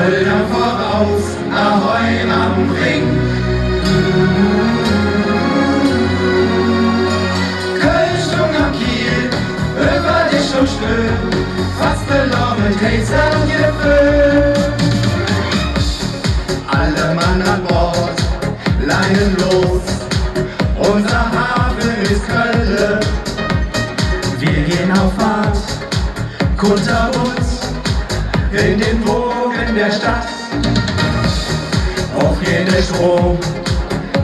Voll voraus, Ahoi am Ring. Köln am Kiel, über dich und Stö, fast belaufen, Taser gefüllt. Alle Mann an Bord, Leinen los, unser Hafen ist Köln. Wir gehen auf Fahrt, kunterbunt, in den Wogen der Stadt. Auf jede Strom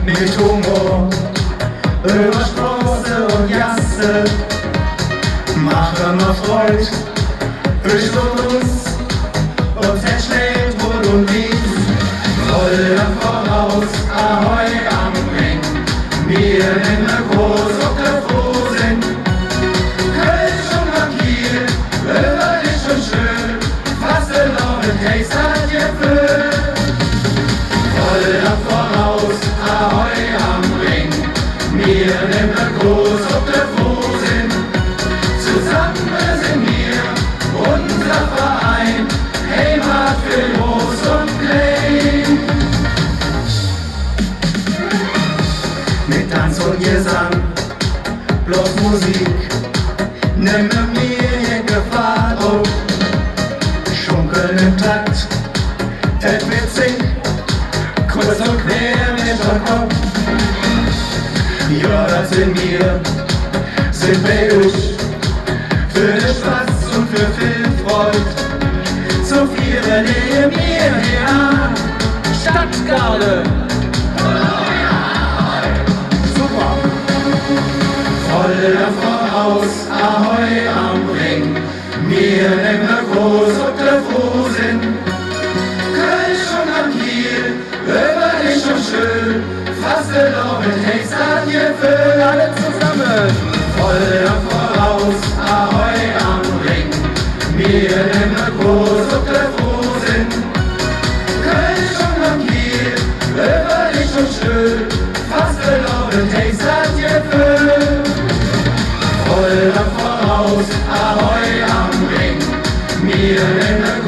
mit Humor, über Straße und Gasse. Machen wir Freud, beschwört uns und zerschlägt Rot und Wies. Voll voraus, Ahoi am Ring, wir nehmen groß auf der Frohsinn. Köln schon am Kiel, über dich schon schön, fast erlauben, Taste hat gefüllt. Voll voraus, Ahoi am Ring, wir nehmen groß auf der Frohsinn. Zusammen sind wir, unser Verein, Heimat für groß und klein. Mit Tanz und Gesang, bloß Musik, nimm mir jede Fahrt auf. Schunkeln im Takt, et witzig, kurz und quer mit der Kopf. Ja, das sind wir, sind bei euch, für den Spaß und für viel Freude. So viele leben wir hier, Stadtgarde. Super! Voll voraus, Ahoi am Ring, wir nehmen groß ob der Frohsinn. Köln schon am Kiel, über dich schon schön, fast erlauben, Text hat gefüllt, alle zusammen. Voll voraus, Ahoi am Ring, wir nehmen groß ob der Frohsinn. Köln schon am Kiel, über dich schon schön, fast erlauben, Text hat gefüllt. Voll voraus, Ahoi am Ring, wir nehmen